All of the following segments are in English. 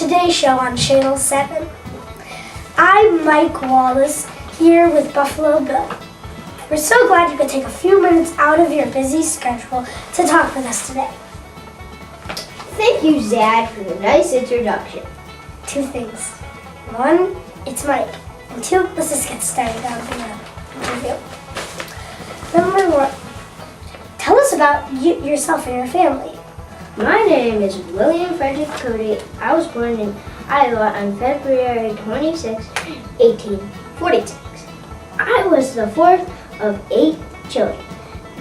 Today Show on Channel 7. I'm Mike Wallace here with Buffalo Bill. We're so glad you could take a few minutes out of your busy schedule to talk with us today. Thank you, Zad, for the nice introduction. Two things. One, it's Mike. And two, let's just get started on the interview. Number one, tell us about yourself and your family. My name is William Frederick Cody. I was born in Iowa on February 26, 1846. I was the fourth of 8 children.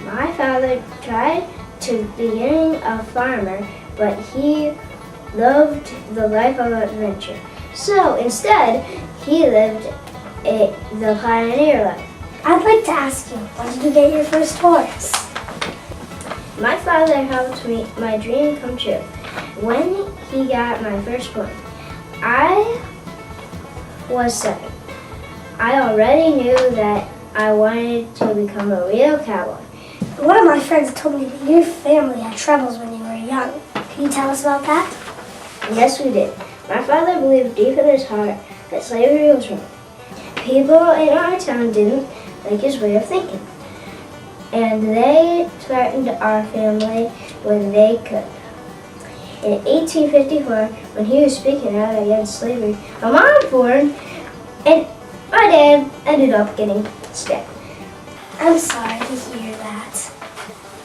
My father tried to become a farmer, but he loved the life of adventure. So instead, he lived the pioneer life. I'd like to ask you, when did you get your first horse? My father helped my dream come true when he got my first one. I was 7. I already knew that I wanted to become a real cowboy. One of my friends told me that your family had troubles when you were young. Can you tell us about that? Yes, we did. My father believed deep in his heart that slavery was wrong. People in our town didn't like his way of thinking, and they threatened our family when they could. In 1854, when he was speaking out against slavery, my mom was born, and my dad ended up getting stabbed. I'm sorry to hear that.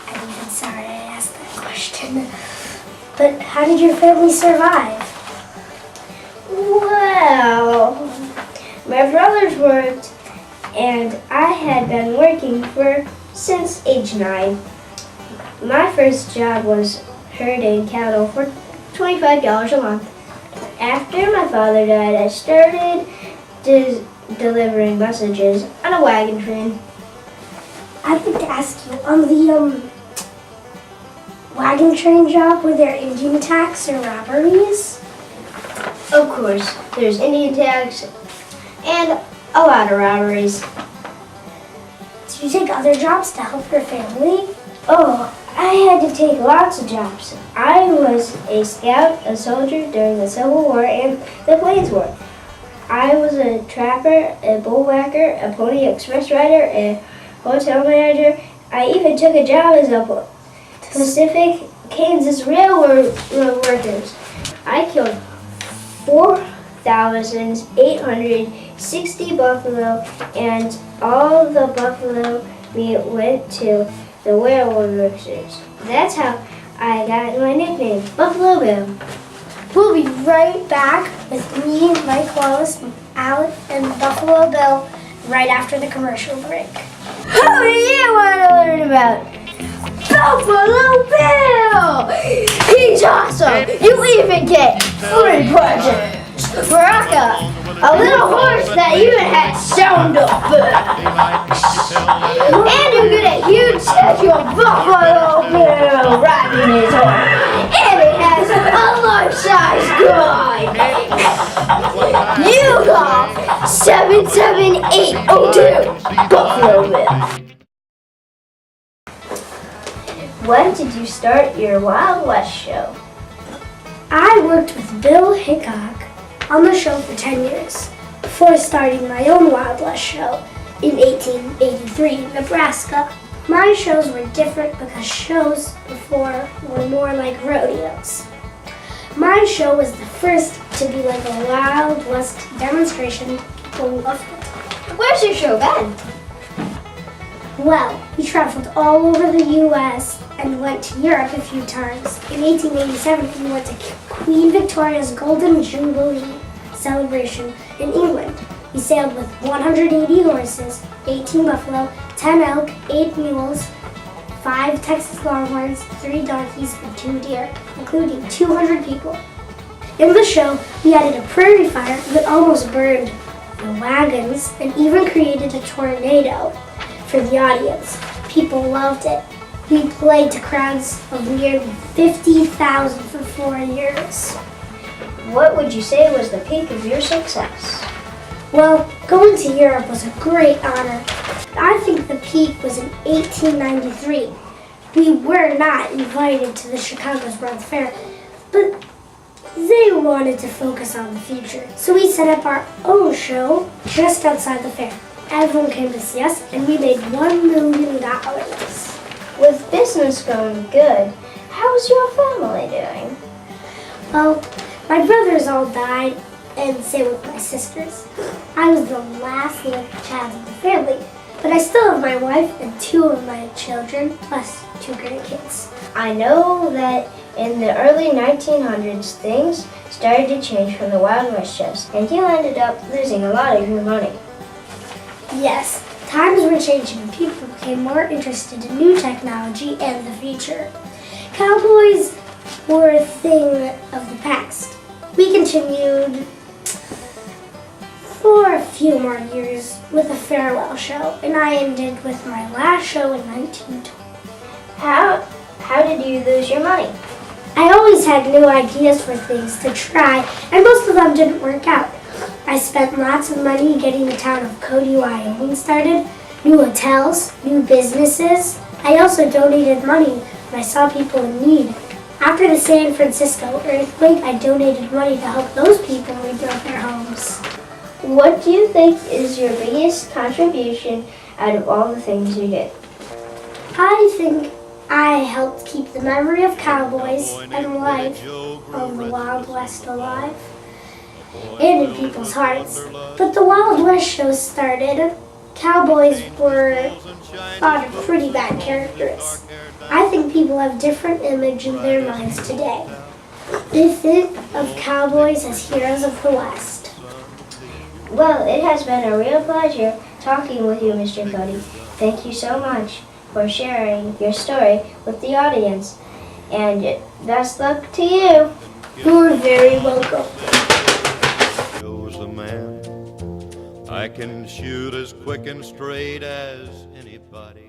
I'm even sorry I asked that question. But how did your family survive? Well, my brothers worked, and I had been working since age 9. My first job was herding cattle for $25 a month. After my father died, I started delivering messages on a wagon train. I'd like to ask you, on the wagon train job, were there Indian attacks or robberies? Of course, there's Indian attacks and a lot of robberies. Did you take other jobs to help your family? Oh, I had to take lots of jobs. I was a scout, a soldier during the Civil War and the Plains War. I was a trapper, a bullwhacker, a pony express rider, a hotel manager. I even took a job as a Pacific Kansas Railroad workers. I killed 4,860 buffalo, and all the buffalo meat went to the railroad workers. That's how I got my nickname, Buffalo Bill. We'll be right back with me, Mike Wallace, Alec, and Buffalo Bill right after the commercial break. Who do you want to learn about? Buffalo Bill! He's awesome! You even get free presents! Baraka, a little horse that even has sound effects! And you get a huge statue of Buffalo Bill riding his horse! And it has a life-size guide! You call 77802 Buffalo Bill! When did you start your Wild West show? I worked with Bill Hickok on the show for 10 years before starting my own Wild West show in 1883 in Nebraska. My shows were different because shows before were more like rodeos. My show was the first to be like a Wild West demonstration. People loved it. Where's your show been? Well, we traveled all over the U.S. and went to Europe a few times. In 1887, we went to Queen Victoria's Golden Jubilee celebration in England. We sailed with 180 horses, 18 buffalo, 10 elk, 8 mules, 5 Texas Longhorns, 3 donkeys, and 2 deer, including 200 people. In the show, we added a prairie fire that almost burned the wagons and even created a tornado for the audience. People loved it. We played to crowds of nearly 50,000 for 4 years. What would you say was the peak of your success? Well, going to Europe was a great honor. I think the peak was in 1893. We were not invited to the Chicago's World Fair, but They wanted to focus on the future, so we set up our own show just outside the fair. Everyone came to see us, and we made $1 million. With business going good, how's your family doing? Well, my brothers all died, and same with my sisters. I was the last living child of the family, but I still have my wife and 2 of my children, plus 2 grandkids. I know that in the early 1900s, things started to change from the Wild West shows, and you ended up losing a lot of your money. Yes, times were changing and people became more interested in new technology and the future. Cowboys were a thing of the past. We continued for a few more years with a farewell show, and I ended with my last show in 1920. How did you lose your money? I always had new ideas for things to try, and most of them didn't work out. I spent lots of money getting the town of Cody, Wyoming started, new hotels, new businesses. I also donated money when I saw people in need. After the San Francisco earthquake, I donated money to help those people rebuild their homes. What do you think is your biggest contribution out of all the things you did? I think I helped keep the memory of cowboys and life of the Wild West alive and in people's hearts. But the Wild West show started. Cowboys were thought of pretty bad characters. I think people have different image in their minds today. They think of cowboys as heroes of the West. Well, it has been a real pleasure talking with you, Mr. Cody. Thank you so much for sharing your story with the audience. And best luck to you. You're very welcome. Shows a man I can shoot as quick and straight as anybody.